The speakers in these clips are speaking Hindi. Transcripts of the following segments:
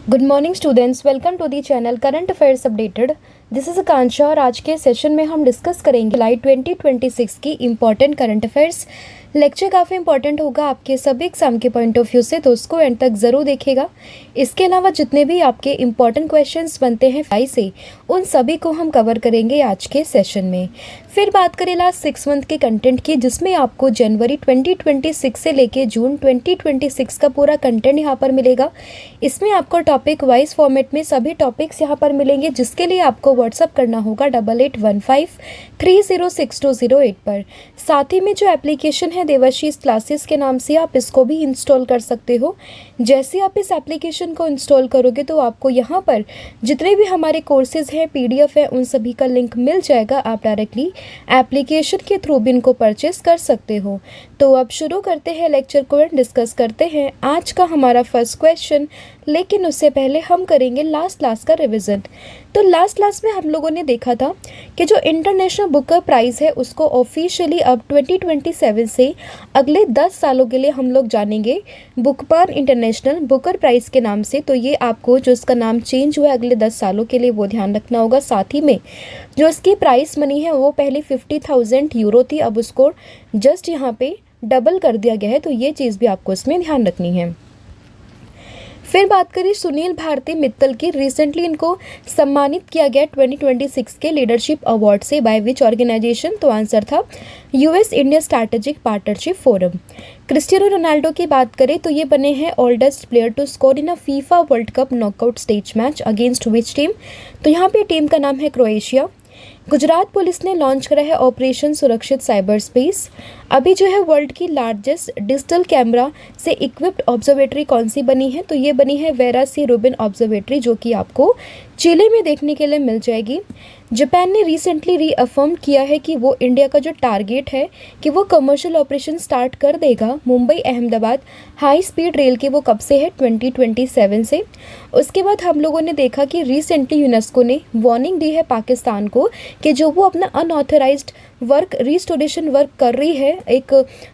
Good morning students, welcome to the channel current affairs updated. This is Akanksha और आज के सेशन में हम डिस्कस करेंगे जुलाई 2026 की इम्पॉर्टेंट करंट अफेयर्स। लेक्चर काफ़ी इंपॉर्टेंट होगा आपके सभी एग्जाम के पॉइंट ऑफ व्यू से, तो उसको एंड तक ज़रूर देखिएगा। इसके अलावा जितने भी आपके इम्पॉर्टेंट क्वेश्चंस बनते हैं फाई से, उन सभी को हम कवर करेंगे आज के सेशन में। फिर बात करें लास्ट 6 मंथ के कंटेंट की, जिसमें आपको जनवरी 2026 से लेके जून 2026 का पूरा कंटेंट यहाँ पर मिलेगा। इसमें आपको टॉपिक वाइज फॉर्मेट में सभी टॉपिक्स यहाँ पर मिलेंगे, जिसके लिए आपको व्हाट्सअप करना होगा 8815306208 पर। साथ ही में जो एप्लीकेशन है देवाशीष क्लासेस के नाम से, आप इसको भी इंस्टॉल कर सकते हो। जैसे आप इस एप्लीकेशन को इंस्टॉल करोगे तो आपको यहाँ पर जितने भी हमारे कोर्सेज हैं, पीडीएफ है, उन सभी का लिंक मिल जाएगा। आप डायरेक्टली एप्लीकेशन के थ्रू भी इनको परचेस कर सकते हो। तो अब शुरू करते हैं लेक्चर को एंड डिस्कस करते हैं आज का हमारा फर्स्ट क्वेश्चन। लेकिन उससे पहले हम करेंगे लास्ट क्लास का रिवीजन। तो लास्ट क्लास में हम लोगों ने देखा था कि जो इंटरनेशनल बुकर प्राइज़ है उसको ऑफिशियली अब 2027 से अगले 10 सालों के लिए हम लोग जानेंगे बुकपार इंटरनेशनल बुकर प्राइज़ के नाम से। तो ये आपको जो इसका नाम चेंज हुआ है अगले 10 सालों के लिए, वो ध्यान रखना होगा। साथ ही में जो इसकी प्राइस मनी है वो पहले 50,000 यूरो थी, अब उसको जस्ट यहाँ पे डबल कर दिया गया है। तो ये चीज़ भी आपको इसमें ध्यान रखनी है। फिर बात करें सुनील भारती मित्तल की, रिसेंटली इनको सम्मानित किया गया 2026 के लीडरशिप अवार्ड से। By which organization? तो आंसर था US India strategic partnership forum. Cristiano Ronaldo की बात करें तो ये बने हैं oldest player to score in a FIFA World Cup knockout stage match against which team? तो यहाँ पे टीम का नाम है क्रोएशिया। गुजरात पुलिस ने लॉन्च करा है ऑपरेशन सुरक्षित साइबर स्पेस। अभी जो है वर्ल्ड की लार्जेस्ट डिजिटल कैमरा से इक्विप्ड ऑब्जर्वेटरी कौन सी बनी है? तो ये बनी है वेरा सी रूबिन ऑब्जर्वेटरी, जो कि आपको चिली में देखने के लिए मिल जाएगी। जापान ने रिसेंटली रीअफर्म किया है कि वो इंडिया का जो टारगेट है कि वो कमर्शियल ऑपरेशन स्टार्ट कर देगा Mumbai Ahmedabad high speed rail के, वो कब से है? 2027 से। उसके बाद हम लोगों ने देखा कि रिसेंटली यूनेस्को ने वार्निंग दी है पाकिस्तान को कि जो वो अपना अनऑथराइज्ड वर्क रिस्टोरेशन वर्क कर रही है एक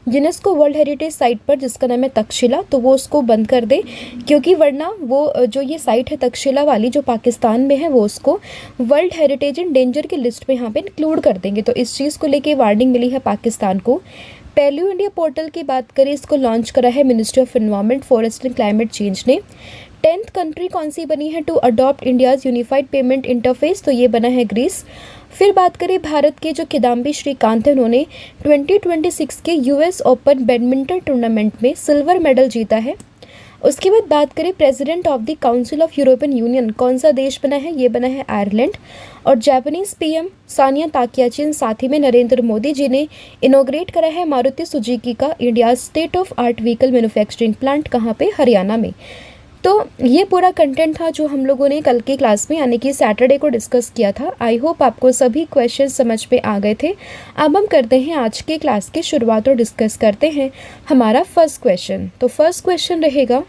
यूनेस्को वर्ल्ड हेरिटेज साइट पर जिसका नाम है तक्षशिला, तो वो उसको बंद कर दे, क्योंकि वरना वो जो ये साइट है तक्षशिला वाली जो पाकिस्तान में है, वो उसको वर्ल्ड हेरिटेज इन डेंजर की लिस्ट में यहाँ पे इंक्लूड कर देंगे। तो इस चीज़ को लेके वार्निंग मिली है पाकिस्तान को। पहलू इंडिया पोर्टल की बात करें, इसको लॉन्च करा है ministry of environment forest and climate change ने। 10th कंट्री कौन सी बनी है to adopt India's unified payment interface? तो ये बना है ग्रीस। फिर बात करें भारत के जो किदाम्बी श्रीकांत है, उन्होंने 2026 के यूएस ओपन बैडमिंटन टूर्नामेंट में सिल्वर मेडल जीता है। उसके बाद बात करें president of the council of European union कौन सा देश बना है? ये बना है आयरलैंड। और जापानीज पीएम सानिया ताकियाची, साथ ही में नरेंद्र मोदी जी ने इनोग्रेट करा है मारुति सुजुकी का India state of art vehicle manufacturing plant, कहाँ पे? हरियाणा में। तो ये पूरा कंटेंट था जो हम लोगों ने कल की क्लास में यानी कि सैटरडे को डिस्कस किया था। आई होप आपको सभी क्वेश्चन समझ में आ गए थे। अब हम करते हैं आज के क्लास की शुरुआत और डिस्कस करते हैं हमारा फर्स्ट क्वेश्चन। तो फर्स्ट क्वेश्चन रहेगा,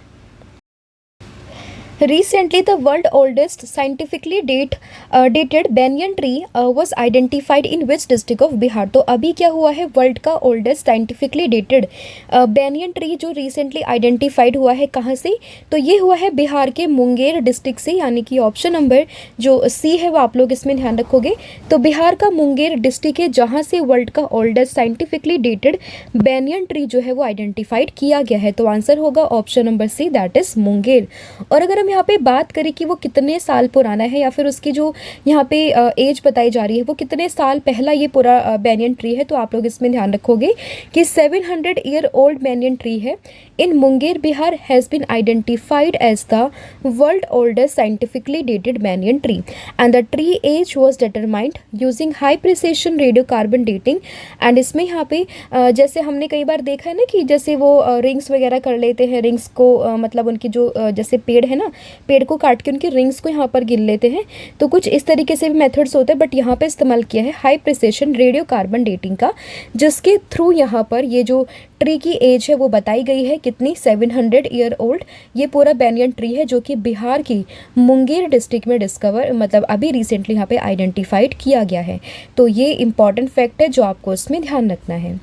Recently, the world oldest scientifically dated banyan tree was identified in which district of Bihar? तो अभी क्या हुआ है, वर्ल्ड का oldest scientifically dated banyan tree जो रिसेंटली आइडेंटिफाइड हुआ है, कहाँ से? तो ये हुआ है बिहार के मुंगेर डिस्ट्रिक्ट से, यानी कि ऑप्शन नंबर जो सी है वो आप लोग इसमें ध्यान रखोगे। तो बिहार का मुंगेर डिस्ट्रिक्ट है जहाँ से वर्ल्ड का oldest scientifically dated banyan tree जो है वो आइडेंटिफाइड किया गया है। तो आंसर होगा option number C, that is Munger. और अगर हम यहाँ पे बात करें कि वो कितने साल पुराना है या फिर उसकी जो यहाँ पे एज बताई जा रही है वो कितने साल पहला ये पूरा बैनियन ट्री है, तो आप लोग इसमें ध्यान रखोगे कि 700 ईयर ओल्ड बैनियन ट्री है in Munger Bihar has been identified as the world oldest scientifically dated banyan tree and the tree age was determined using high precision radio carbon dating. And इसमें यहाँ पे जैसे हमने कई बार देखा है ना कि जैसे वो रिंग्स वगैरह कर लेते हैं, रिंग्स को मतलब उनकी जो जैसे पेड़ है ना, पेड़ को काट के उनके रिंग्स को यहाँ पर गिन लेते हैं, तो कुछ इस तरीके से भी मेथड्स होते हैं, बट यहाँ पे इस्तेमाल किया है high precision radio carbon dating का, जिसके थ्रू यहाँ पर ये जो ट्री की एज है वो बताई गई है कितनी, 700 ईयर ओल्ड। ये पूरा बैनियन ट्री है जो कि बिहार की मुंगेर डिस्ट्रिक्ट में डिस्कवर मतलब अभी रिसेंटली यहाँ पे आइडेंटिफाइड किया गया है। तो ये इंपॉर्टेंट फैक्ट है जो आपको इसमें ध्यान रखना है।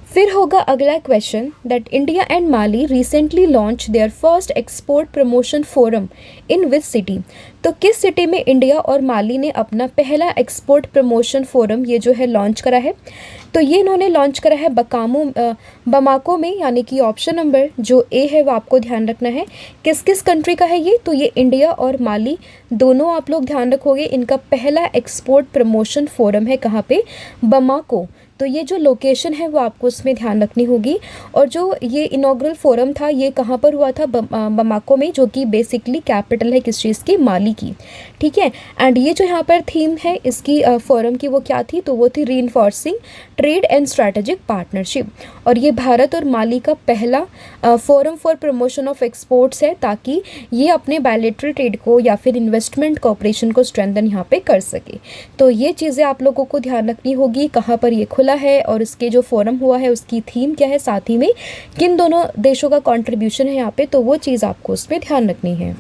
फिर होगा अगला question that India and Mali recently launch their first export promotion forum in which city. तो किस सिटी में इंडिया और माली ने अपना पहला एक्सपोर्ट प्रमोशन फोरम ये जो है लॉन्च करा है। तो ये इन्होंने लॉन्च करा है बमाको में, यानी कि ऑप्शन नंबर जो ए है वो आपको ध्यान रखना है। किस किस कंट्री का है ये, तो ये इंडिया और माली दोनों आप लोग ध्यान रखोगे। इनका पहला एक्सपोर्ट प्रमोशन फोरम है कहाँ पे, बमाको। तो ये जो लोकेशन है वो आपको उसमें ध्यान रखनी होगी। और जो ये इनॉग्रल फोरम था ये कहाँ पर हुआ था, बमाको में, जो कि बेसिकली कैपिटल है किस चीज़ की, माली की। ठीक है। एंड ये जो यहाँ पर थीम है इसकी फोरम की वो क्या थी, तो वो थी reinforcing trade and strategic partnership. और ये भारत और माली का पहला forum for promotion of exports है, ताकि ये अपने बायलैटरल ट्रेड को या फिर इन्वेस्टमेंट कोऑपरेशन को स्ट्रेंथन यहाँ पे कर सके। तो ये चीज़ें आप लोगों को ध्यान रखनी होगी, कहाँ पर ये खुला है और इसके जो फोरम हुआ है उसकी थीम क्या है, साथ ही में किन दोनों देशों का कंट्रीब्यूशन है यहाँ पे, तो वो चीज़ आपको उसमें ध्यान रखनी है।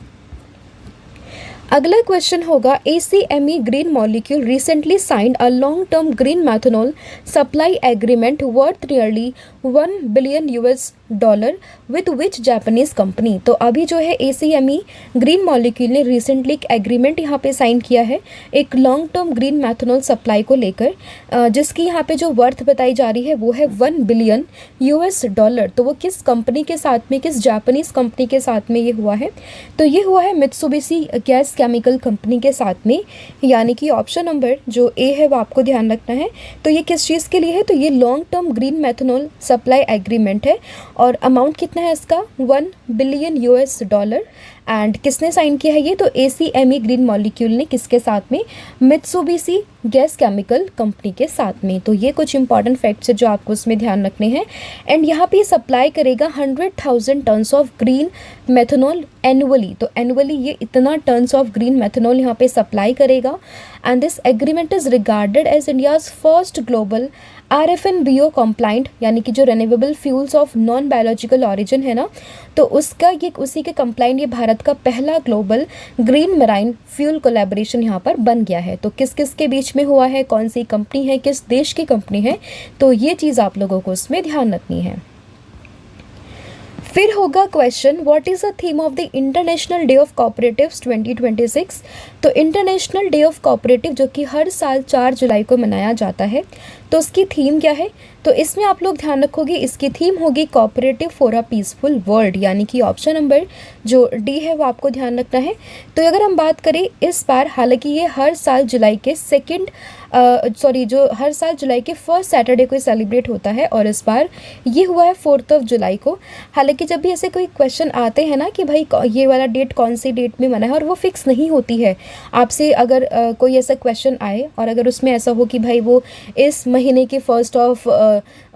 अगला क्वेश्चन होगा ACME green molecule recently signed a long term green methanol supply agreement worth nearly $1 billion with which Japanese company. तो अभी जो है ACME ग्रीन मॉलिक्यूल ने रिसेंटली एक एग्रीमेंट यहाँ पे साइन किया है एक long term green methanol supply को लेकर, जिसकी यहाँ पे जो वर्थ बताई जा रही है वो है $1 बिलियन। तो वो किस कंपनी के साथ में, किस जापानीज कंपनी के साथ में ये हुआ है, तो ये हुआ है मित्सुबिशी गैस केमिकल कंपनी के साथ में, यानी कि ऑप्शन नंबर जो ए है वो आपको ध्यान रखना है। तो ये किस चीज़ के लिए है, तो ये long term green methanol supply agreement है और अमाउंट कितना है इसका, $1 बिलियन। एंड किसने साइन किया है ये, तो ACME ग्रीन मॉलिक्यूल ने किसके साथ में, मित्सुबिशी गैस केमिकल कंपनी के साथ में। तो ये कुछ इंपॉर्टेंट फैक्ट्स है जो आपको उसमें ध्यान रखने हैं। एंड यहाँ पे सप्लाई करेगा 100,000 tons of green methanol annually. तो एनुअली ये इतना टन्स ऑफ ग्रीन मेथनॉल यहाँ पे सप्लाई करेगा। And this agreement is regarded as India's first global RFNBO compliant, यानी कि जो renewable fuels of non biological origin है ना, तो उसका ये उसी के कंप्लाइंट ये भारत का पहला global green marine fuel collaboration यहाँ पर बन गया है। तो किस किस के बीच में हुआ है, कौन सी कंपनी है, किस देश की कंपनी है, तो ये चीज़ आप लोगों को उसमें ध्यान रखनी है। फिर होगा question what is the theme of the international day of cooperatives 2026। तो इंटरनेशनल डे ऑफ कोऑपरेटिव जो कि हर साल 4 जुलाई को मनाया जाता है, तो उसकी थीम क्या है, तो इसमें आप लोग ध्यान रखोगे इसकी थीम होगी cooperative for a peaceful world, यानी कि ऑप्शन नंबर जो डी है वो आपको ध्यान रखना है। तो अगर हम बात करें इस बार, हालांकि ये हर साल जुलाई के जो हर साल जुलाई के फर्स्ट सैटरडे को सेलिब्रेट होता है और इस बार ये हुआ है 4 जुलाई को। हालांकि जब भी ऐसे कोई क्वेश्चन आते हैं ना कि भाई ये वाला डेट कौन सी डेट में मना है, और वो फिक्स नहीं होती है, आपसे अगर कोई ऐसा क्वेश्चन आए और अगर उसमें ऐसा हो कि भाई वो इस महीने के फर्स्ट ऑफ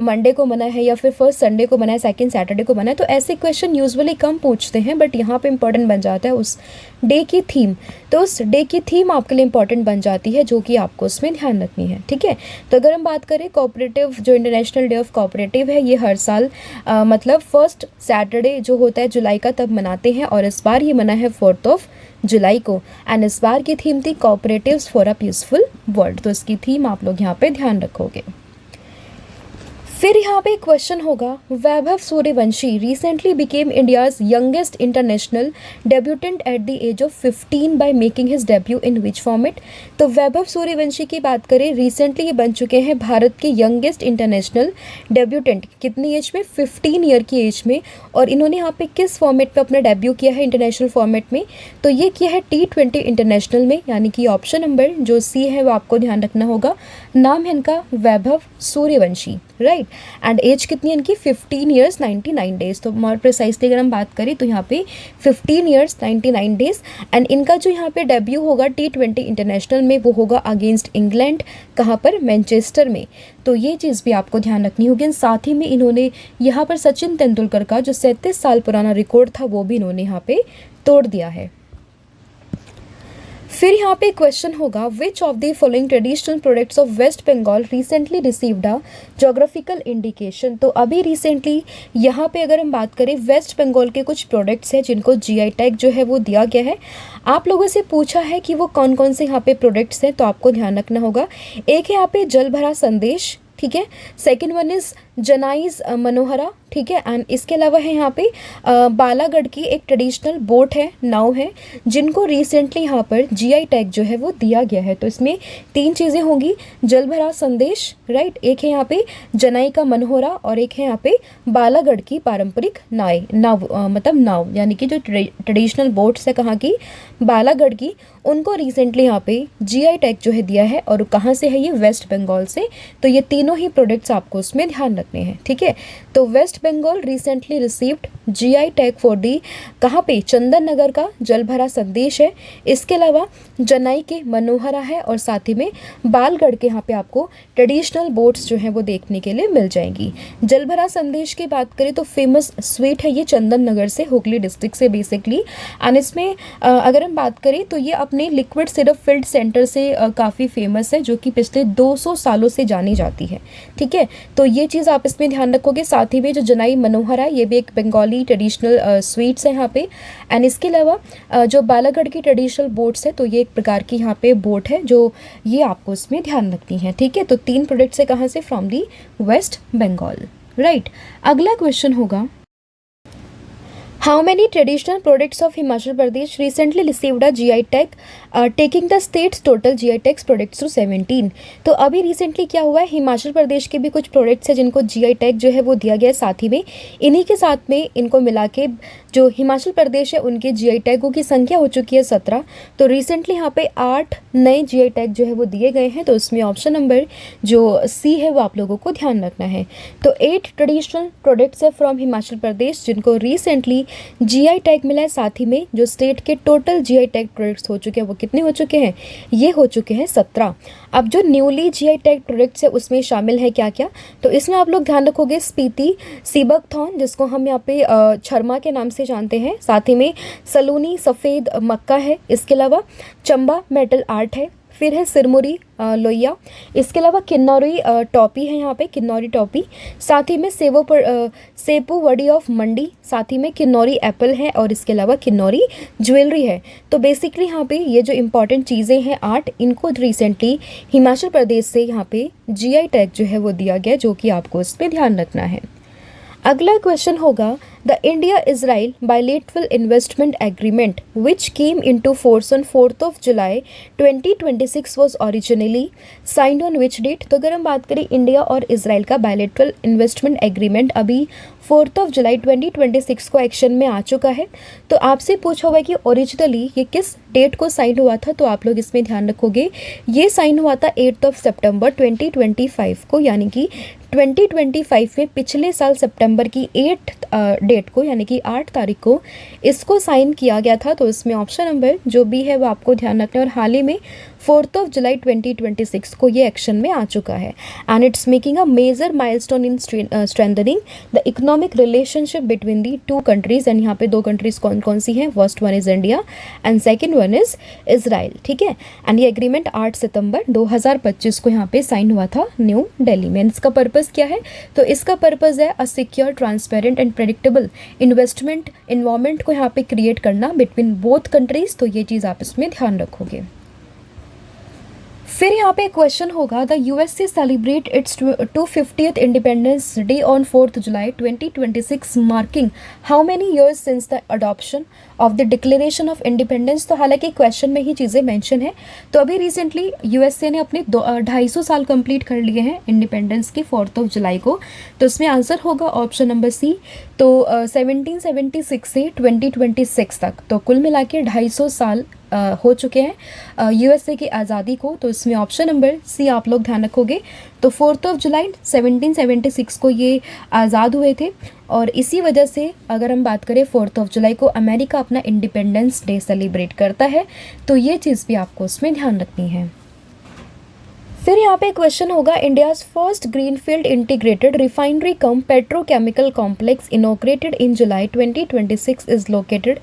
मंडे को मना है या फिर फर्स्ट संडे को मना है, सेकंड सैटरडे को मना है, तो ऐसे क्वेश्चन यूजुअली कम पूछते हैं, बट यहाँ पे इंपॉर्टेंट बन जाता है उस डे की थीम। तो उस डे की थीम आपके लिए इंपॉर्टेंट बन जाती है, जो कि आपको उसमें ध्यान रखनी है। ठीक है। तो अगर हम बात करें कोऑपरेटिव, जो इंटरनेशनल डे ऑफ कोऑपरेटिव है, ये हर साल मतलब फर्स्ट सैटरडे जो होता है जुलाई का तब मनाते हैं, और इस बार ये मना है 4 जुलाई को। एंड इस बार की थीम थी cooperatives for a peaceful world. तो इसकी थीम आप लोग यहाँ पे ध्यान रखोगे। फिर यहाँ पे क्वेश्चन होगा Vaibhav Suryavanshi recently became India's youngest international debutant at the age of 15 by making his debut in which format. तो वैभव सूर्यवंशी की बात करें, रिसेंटली ये बन चुके हैं भारत के यंगेस्ट इंटरनेशनल डेब्यूटेंट। कितनी एज में, 15 ईयर की एज में। और इन्होंने यहाँ पे किस फॉर्मेट पे अपना डेब्यू किया है, इंटरनेशनल फॉर्मेट में, तो ये किया है T20 इंटरनेशनल में, यानी कि ऑप्शन नंबर जो सी है वो आपको ध्यान रखना होगा। नाम है इनका Vaibhav Suryavanshi, right. And as कितनी है इनकी, 15 ईयर्स 99 डेज। तो मोर प्रिसाइसली अगर हम बात करें तो यहाँ पे 15 ईयर्स 99 डेज। एंड इनका जो यहाँ पे डेब्यू होगा T20 इंटरनेशनल में वो होगा अगेंस्ट इंग्लैंड, कहाँ पर, मैनचेस्टर में। तो ये चीज़ भी आपको ध्यान रखनी होगी। साथ ही में इन्होंने यहाँ पर सचिन तेंदुलकर का जो 37 साल पुराना रिकॉर्ड था वो भी इन्होंने यहाँ पे तोड़ दिया है। फिर यहाँ पे क्वेश्चन होगा which of the following traditional products of West Bengal recently received a geographical indication. तो अभी रिसेंटली यहाँ पे अगर हम बात करें, वेस्ट बंगाल के कुछ प्रोडक्ट्स हैं जिनको GI टैग जो है वो दिया गया है। आप लोगों से पूछा है कि वो कौन कौन से यहाँ पे प्रोडक्ट्स हैं, तो आपको ध्यान रखना होगा। एक है यहाँ पे जल भरा संदेश, ठीक है। सेकेंड वन इज़ जनाइज मनोहरा, ठीक है। एंड इसके अलावा है यहाँ पे बालागढ़ की एक ट्रेडिशनल बोट है, नाव है, जिनको रिसेंटली यहाँ पर जीआई टैग जो है वो दिया गया है। तो इसमें 3 चीज़ें होंगी, जल भरा संदेश, राइट, एक है यहाँ पे जनाई का मनोहरा और एक है यहाँ पे बालागढ़ की पारंपरिक नाव यानी कि जो ट्रेडिशनल बोट्स है कहाँ की, बालागढ़ की, उनको रिसेंटली यहाँ पे जीआई टैग जो है दिया है। और कहाँ से है ये, वेस्ट बंगाल से। तो ये तीनों ही प्रोडक्ट्स आपको उसमें ध्यान रखने हैं, ठीक है। तो West Bengal recently received GI tag for the, कहाँ पे, चंदन नगर का जल भरा संदेश है। इसके अलावा जनाई के मनोहरा है और साथ ही में बालगढ़ के यहाँ पे आपको ट्रेडिशनल बोट्स जो हैं वो देखने के लिए मिल जाएंगी। जल भरा संदेश की बात करें तो फेमस स्वीट है ये चंदन नगर से, हुगली डिस्ट्रिक्ट से बेसिकली। एंड इसमें अगर हम बात करें तो ये अपने लिक्विड सिरप फील्ड सेंटर से काफ़ी फेमस है, जो कि पिछले 200 सालों से जानी जाती है, ठीक है। तो ये चीज़ आप इसमें ध्यान रखोगे। साथ ही में जो जनाई मनोहर है ये भी एक बंगाली ट्रेडिशनल स्वीट्स है यहाँ पे। एंड इसके अलावा जो बालागढ़ की ट्रेडिशनल बोट्स है, तो ये एक प्रकार की यहाँ पे बोट है जो ये आपको इसमें ध्यान रखनी है, ठीक है। तो 3 प्रोडक्ट्स है कहाँ से, from the West Bengal, right. अगला क्वेश्चन होगा, How many traditional products of Himachal Pradesh recently received a GI tag, taking the state's total GI tags products to 17? तो अभी रिसेंटली क्या हुआ है, हिमाचल प्रदेश के भी कुछ प्रोडक्ट्स हैं जिनको जीआई टैग जो है वो दिया गया है। साथ ही में इन्हीं के साथ में इनको मिला के जो हिमाचल प्रदेश है उनके जीआई टैगों की संख्या हो चुकी है 17। तो रिसेंटली यहाँ पे 8 नए जीआई टैग जो है वो दिए गए हैं। तो उसमें ऑप्शन नंबर जो सी है वो आप लोगों को ध्यान रखना है। तो 8 ट्रेडिशनल प्रोडक्ट्स है फ्रॉम हिमाचल प्रदेश जिनको रिसेंटली जीआई टैग मिला है। साथ ही में जो स्टेट के टोटल जीआई टैग प्रोडक्ट्स हो चुके हैं वो कितने हो चुके हैं, ये हो चुके हैं 17। अब जो न्यूली जीआई टैग प्रोडक्ट्स है उसमें शामिल है क्या क्या, तो इसमें आप लोग ध्यान रखोगे स्पीति सीबकथॉर्न, जिसको हम यहाँ पे छरमा के नाम से जानते हैं। साथ ही में सलूनी सफ़ेद मक्का है। इसके अलावा चंबा मेटल आर्ट है। फिर है सिरमुरी लोहिया। इसके अलावा किन्नौरी टॉपी है, यहाँ पे किन्नौरी टॉपी। साथ ही में सेपू वड़ी ऑफ मंडी। साथ ही में किन्नौरी एप्पल है और इसके अलावा किन्नौरी ज्वेलरी है। तो बेसिकली यहाँ पे ये जो इंपॉर्टेंट चीज़ें हैं 8, इनको रिसेंटली हिमाचल प्रदेश से यहाँ पे जीआई टैग जो है वो दिया गया, जो कि आपको इसमें ध्यान रखना है। अगला क्वेश्चन होगा, the India Israel bilateral investment agreement which came into force on 4 July 2026 was originally signed on which date. तो अगर हम बात करें इंडिया और इजराइल का बायलेटरल इन्वेस्टमेंट एग्रीमेंट अभी 4 जुलाई 2026 को एक्शन में आ चुका है। तो आपसे पूछा हुआ है कि ओरिजिनली ये किस डेट को साइन हुआ था, तो आप लोग इसमें ध्यान रखोगे ये साइन हुआ था 8 सितंबर 2025 को, यानी कि 2025 में पिछले साल सितंबर की 8 डेट को यानी कि 8 तारीख को इसको साइन किया गया था। तो इसमें ऑप्शन नंबर जो भी है वो आपको ध्यान रखना है। और हाल ही में 4 जुलाई 2026 को ये एक्शन में आ चुका है। And it's making a major milestone in strengthening the economic relationship between the 2 countries. And यहाँ पे 2 कंट्रीज कौन कौन सी हैं, first one is India and second one is Israel, ठीक है। एंड ये एग्रीमेंट 8 सितंबर 2025 को यहाँ पे साइन हुआ था न्यू दिल्ली में। इसका पर्पज़ क्या है, तो इसका पर्पज़ है a secure transparent and predictable investment environment को यहाँ पे क्रिएट करना बिटवीन बोथ कंट्रीज। तो ये चीज़ आप इसमें ध्यान रखोगे। फिर यहाँ पे क्वेश्चन होगा, the USA celebrate it's 250th independence day on 4 July 2026 marking how many years since the adoption of the declaration of independence. तो हालांकि क्वेश्चन में ही चीज़ें मेंशन है। तो अभी रिसेंटली यूएसए ने अपने 250 साल कंप्लीट कर लिए हैं इंडिपेंडेंस की 4 जुलाई को। तो इसमें आंसर होगा ऑप्शन नंबर सी। तो 1776 से 2026 तक, तो कुल मिला के 250 साल हो चुके हैं यूएसए की आज़ादी को। तो इसमें ऑप्शन नंबर सी आप लोग ध्यान रखोगे। तो 4 जुलाई 1776 को ये आज़ाद हुए थे और इसी वजह से अगर हम बात करें 4 जुलाई को अमेरिका अपना इंडिपेंडेंस डे सेलिब्रेट करता है। तो ये चीज़ भी आपको उसमें ध्यान रखनी है। फिर यहाँ पे क्वेश्चन होगा, India's first greenfield integrated refinery cum petrochemical complex inaugurated in July 2026 is located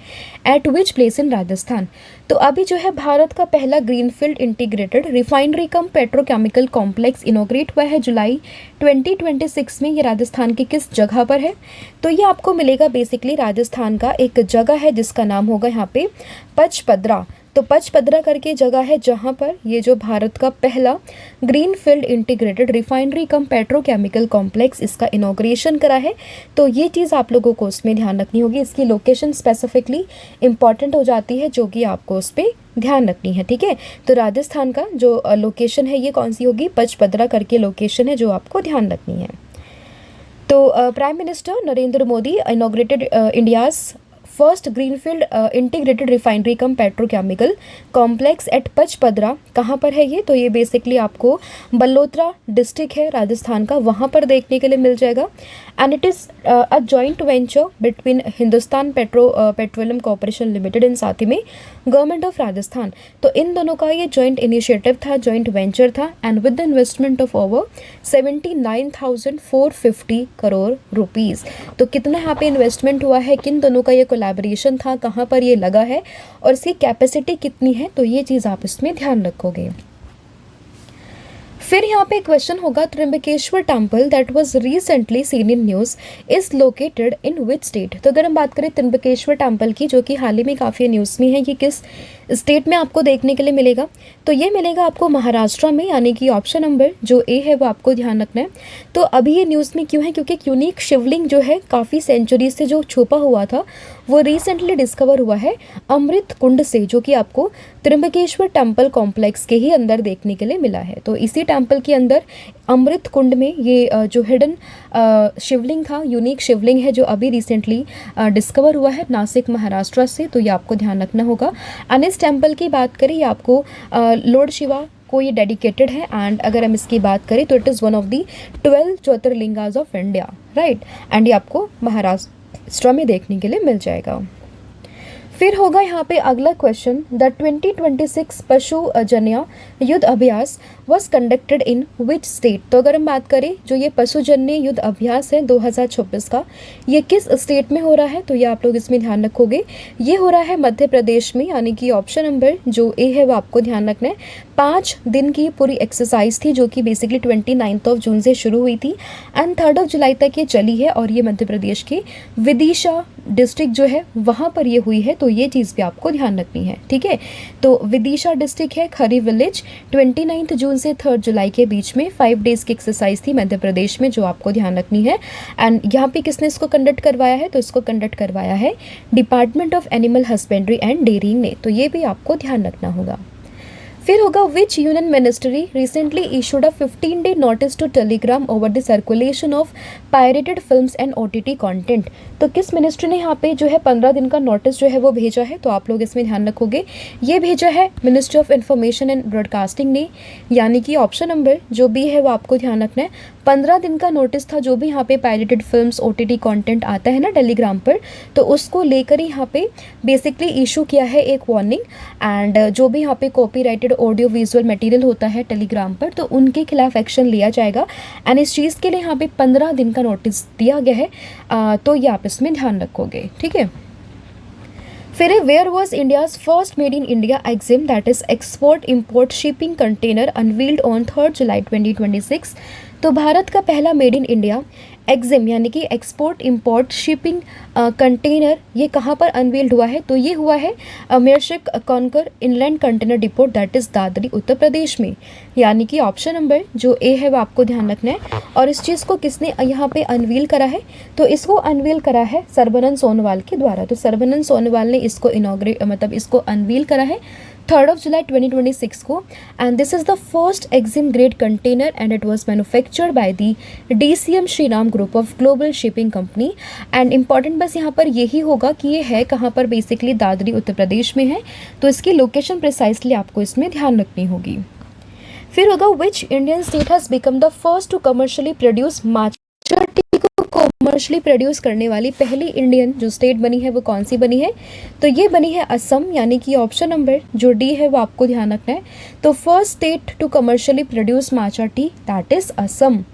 at which place in Rajasthan. तो अभी जो है भारत का पहला greenfield integrated refinery cum petrochemical complex inaugurate हुआ है जुलाई 2026 में। ये राजस्थान की किस जगह पर है, तो ये आपको मिलेगा बेसिकली राजस्थान का एक जगह है जिसका नाम होगा यहाँ पे पचपदरा। तो पचपदरा करके जगह है जहाँ पर ये जो भारत का पहला greenfield integrated refinery cum petrochemical complex इसका इनॉग्रेशन करा है। तो ये चीज़ आप लोगों को उसमें ध्यान रखनी होगी, इसकी लोकेशन स्पेसिफिकली इंपॉर्टेंट हो जाती है जो कि आपको उस पर ध्यान रखनी है। ठीक है, तो राजस्थान का जो लोकेशन है ये कौन सी होगी, पचपदरा करके लोकेशन है जो आपको ध्यान रखनी है। तो prime minister Narendra Modi inaugurated India's first greenfield integrated refinery cum petrochemical complex at Pachpadra. कहाँ पर है ये, तो ये बेसिकली आपको बल्लोत्रा डिस्ट्रिक्ट है राजस्थान का, वहाँ पर देखने के लिए मिल जाएगा। And it is a joint venture between Hindustan petroleum corporation limited and साथ ही में गवर्नमेंट ऑफ राजस्थान। तो इन दोनों का ये जॉइंट इनिशिएटिव था, जॉइंट वेंचर था, and with the investment of over 79,450 crore rupees. तो कितना यहाँ पे इन्वेस्टमेंट हुआ है, किन दोनों का ये कोलैबोरेशन था, कहाँ पर ये लगा है और इसकी कैपेसिटी कितनी है, तो ये चीज़ आप इसमें ध्यान रखोगे। फिर यहाँ पे क्वेश्चन होगा, Trimbakeshwar temple that was recently seen in news is located in which state. तो अगर हम बात करें त्र्यंबकेश्वर टेम्पल की, जो कि हाल ही में काफ़ी न्यूज़ में है, ये किस स्टेट में आपको देखने के लिए मिलेगा, तो ये मिलेगा आपको महाराष्ट्र में, यानी कि ऑप्शन नंबर जो ए है वो आपको ध्यान रखना है। तो अभी ये न्यूज़ में क्यों है, क्योंकि एक यूनिक शिवलिंग जो है काफ़ी सेंचुरी से जो छुपा हुआ था वो रिसेंटली डिस्कवर हुआ है अमृत कुंड से, जो कि आपको त्र्यंबकेश्वर टेम्पल कॉम्प्लेक्स के ही अंदर देखने के लिए मिला है। तो इसी टेम्पल के अंदर अमृत कुंड में ये जो हिडन शिवलिंग था, यूनिक शिवलिंग है जो अभी रिसेंटली डिस्कवर हुआ है नासिक महाराष्ट्र से, तो ये आपको ध्यान रखना होगा। एंड इस टेम्पल की बात करें, ये आपको लॉर्ड शिवा को ये डेडिकेटेड है। एंड अगर हम इसकी बात करें तो it is one of the 12 jyotirlingas of India, right. And ये आपको महाराष्ट्र में देखने के लिए मिल जाएगा। फिर होगा यहाँ पे अगला क्वेश्चन, द 2026 पशु जन्य युद्ध अभ्यास was conducted in which state. तो अगर हम बात करें जो ये पशुजन्य युद्ध अभ्यास है 2026 का, ये किस स्टेट में हो रहा है, तो ये आप लोग इसमें ध्यान रखोगे। ये हो रहा है मध्य प्रदेश में, यानी कि ऑप्शन नंबर जो ए है वो आपको ध्यान रखना है। 5 दिन की पूरी एक्सरसाइज थी जो कि बेसिकली 29 जून से शुरू हुई थी एंड 3 जुलाई तक ये चली है, और ये मध्य प्रदेश के विदिशा डिस्ट्रिक्ट जो है वहाँ पर ये हुई है। तो ये चीज़ भी आपको ध्यान रखनी है, ठीक है। तो विदिशा डिस्ट्रिक्ट है, खरी विलेज, 29 जून से 3 जुलाई के बीच में 5 डेज़ की एक्सरसाइज थी मध्य प्रदेश में, जो आपको ध्यान रखनी है। एंड यहाँ पे किसने इसको कंडक्ट करवाया है, तो इसको कंडक्ट करवाया है department of animal husbandry and dairying ने, तो ये भी आपको ध्यान रखना होगा। फिर होगा, which union ministry recently issued a 15-day notice to Telegram over the circulation of pirated films and OTT content. तो किस मिनिस्ट्री ने यहाँ पे जो है 15 दिन का नोटिस जो है वो भेजा है, तो आप लोग इसमें ध्यान रखोगे। ये भेजा है ministry of information and broadcasting ने, यानी कि ऑप्शन नंबर जो बी है वो आपको ध्यान रखना है। 15 दिन का नोटिस था, जो भी यहाँ पे पायरेटेड फिल्म्स OTT कंटेंट आता है ना टेलीग्राम पर, तो उसको लेकर ही यहाँ पे बेसिकली इशू किया है एक वार्निंग। एंड जो भी यहाँ पे कॉपीराइटेड ऑडियो विजुअल मटेरियल होता है टेलीग्राम पर, तो उनके खिलाफ एक्शन लिया जाएगा। एंड इस चीज़ के लिए यहाँ पे 15 दिन का नोटिस दिया गया है, तो ये आप इसमें ध्यान रखोगे, ठीक है। फिर where was India's first made in India EXIM that is export import shipping container unveiled on 3 जुलाई 2026। तो भारत का पहला मेड इन इंडिया एग्जिम यानी कि एक्सपोर्ट इंपोर्ट शिपिंग कंटेनर ये कहाँ पर अनवील्ड हुआ है, तो ये हुआ है Maersk Concor inland container depot that is Dadri Uttar Pradesh में, यानी कि ऑप्शन नंबर जो ए है वो आपको ध्यान रखना है। और इस चीज़ को किसने यहाँ पे अनवील करा है, तो इसको अनवील करा है सर्बानंद सोनोवाल के द्वारा। तो सर्बानंद सोनोवाल ने इसको इसको अनवील करा है 3 जुलाई 2026 को। And this is the first EXIM grade container and it was manufactured by the DCM Shriram group of global shipping company. And important बस यहाँ पर यही होगा कि ये है कहाँ पर, बेसिकली दादरी उत्तर प्रदेश में है, तो इसकी लोकेशन प्रिसाइसली आपको इसमें ध्यान रखनी होगी। फिर होगा, which Indian state has become the first to commercially produce matcha tea को कमर्शियली प्रोड्यूस करने वाली पहली इंडियन जो स्टेट बनी है वो कौन सी बनी है, तो ये बनी है असम, यानी कि ऑप्शन नंबर जो डी है वो आपको ध्यान रखना है। तो first state to commercially produce matcha tea that is Assam,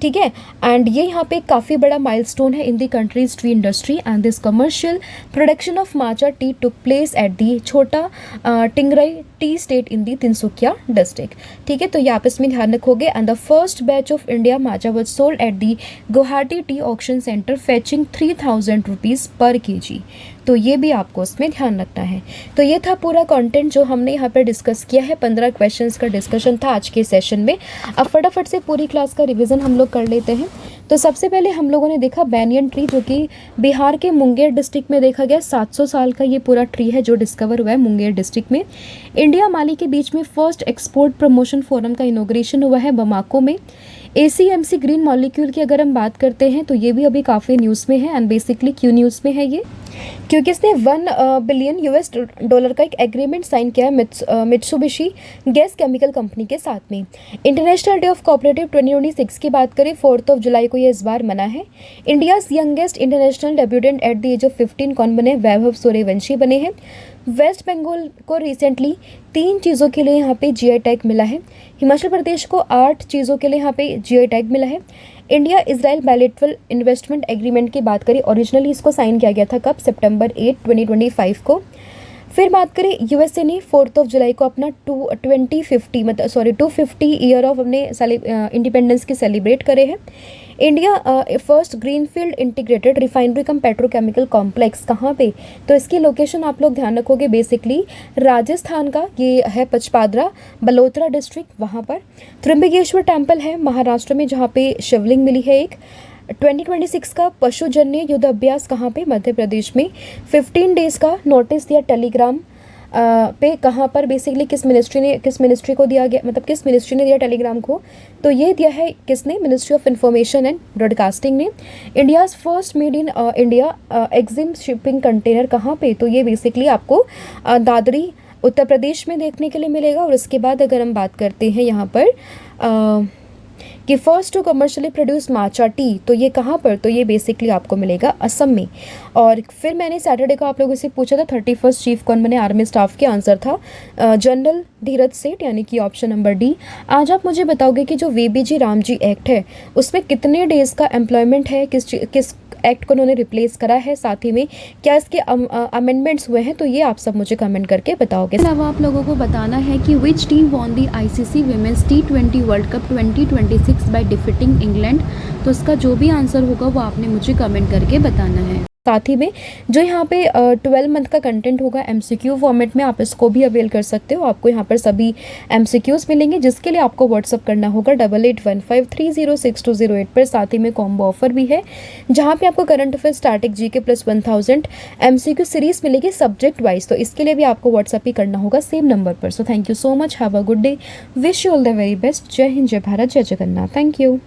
ठीक है। एंड ये यहाँ पे काफ़ी बड़ा माइलस्टोन है in the country's tea industry and this commercial production of matcha tea took place at the Chhota Tingrai tea estate in the Tinsukia district, ठीक है। तो ये आप इसमें ध्यान रखोगे। And the first batch of India matcha was sold at the Guwahati tea auction centre fetching 3000 rupees पर kg। तो ये भी आपको उसमें ध्यान रखना है। तो ये था पूरा कंटेंट जो हमने यहाँ पर डिस्कस किया है। 15 क्वेश्चंस का डिस्कशन था आज के सेशन में। अब फटाफट से पूरी क्लास का रिवीजन हम लोग कर लेते हैं। तो सबसे पहले हम लोगों ने देखा बैनियन ट्री, जो कि बिहार के मुंगेर डिस्ट्रिक्ट में देखा गया। 700 साल का ये पूरा ट्री है जो डिस्कवर हुआ है मुंगेर डिस्ट्रिक्ट में। इंडिया माली के बीच में फर्स्ट एक्सपोर्ट प्रमोशन फोरम का इनॉग्रेशन हुआ है बमाको में। ACMC ग्रीन मॉलिक्यूल की अगर हम बात करते हैं तो ये भी अभी काफ़ी न्यूज़ में है। एंड बेसिकली क्यों न्यूज़ में है ये, क्योंकि इसने $1 बिलियन का एक एग्रीमेंट साइन किया है मित्सुबिशी गैस केमिकल कंपनी के साथ में। इंटरनेशनल डे ऑफ कोऑपरेटिव 2026 की बात करें 4 जुलाई को ये इस बार मना है। India's youngest international debutant at the age of 15 कौन बने? वैभव सूर्यवंशी बने हैं। वेस्ट बंगाल को रिसेंटली 3 चीज़ों के लिए यहाँ पे GI टैग मिला है। हिमाचल प्रदेश को 8 चीज़ों के लिए यहाँ पे GI टैग मिला है। India Israel bilateral investment agreement की बात करें, ओरिजिनली इसको साइन किया गया था कब? सितंबर 8, 2025 को। फिर बात करें USA ने 4 जुलाई को अपना 250 ईयर ऑफ अपने इंडिपेंडेंस की सेलिब्रेट करे हैं। India first greenfield integrated refinery cum petrochemical complex कहाँ पे? तो इसकी लोकेशन आप लोग ध्यान रखोगे, बेसिकली राजस्थान का ये है, पचपादरा बलोत्रा डिस्ट्रिक्ट, वहाँ पर। त्र्यंबकेश्वर टेम्पल है महाराष्ट्र में जहाँ पे शिवलिंग मिली है एक। 2026 का पशुजन्य युद्ध अभ्यास कहाँ पे? मध्य प्रदेश में। 15 डेज़ का नोटिस दिया टेलीग्राम पे, कहाँ पर? बेसिकली किस मिनिस्ट्री को दिया गया, मतलब किस मिनिस्ट्री ने दिया टेलीग्राम को? तो ये दिया है किसने? Ministry of information and broadcasting ने। India's first made in India EXIM shipping container कहाँ पे? तो ये बेसिकली आपको दादरी उत्तर प्रदेश में देखने के लिए मिलेगा। और उसके बाद अगर हम बात करते हैं यहाँ पर कि first to commercially produce matcha tea, तो ये कहाँ पर? तो ये बेसिकली आपको मिलेगा असम में। और फिर मैंने सैटरडे को आप लोगों से पूछा था 31st चीफ कौन बने आर्मी स्टाफ के? आंसर था जनरल धीरज सेठ, यानी कि ऑप्शन नंबर डी। आज आप मुझे बताओगे कि जो VBG रामजी एक्ट है उसमें कितने डेज़ का एम्प्लॉयमेंट है, किस एक्ट को उन्होंने रिप्लेस करा है, साथ ही में क्या इसके अमेंडमेंट्स हुए हैं? तो ये आप सब मुझे कमेंट करके बताओगे। इसके अलावा आप लोगों को बताना है कि which team won the ICC women's T20 world cup 2026 by defeating England. तो इसका जो भी आंसर होगा वो आपने मुझे कमेंट करके बताना है। साथ ही में जो यहाँ पे 12 मंथ का कंटेंट होगा MCQ फॉर्मेट में, आप इसको भी अवेल कर सकते हो। आपको यहाँ पर सभी MCQs मिलेंगे, जिसके लिए आपको व्हाट्सअप करना होगा 8815306208 पर। साथ ही में कॉम्बो ऑफर भी है, जहाँ पे आपको current affair static GK plus 1000 MCQ series मिलेगी सब्जेक्ट वाइज। तो इसके लिए भी आपको व्हाट्सअप ही करना होगा सेम नंबर पर। So thank you so much, have a good day, wish you all the very best. जय हिंद, जय भारत, जय जगन्नाथ। Thank you.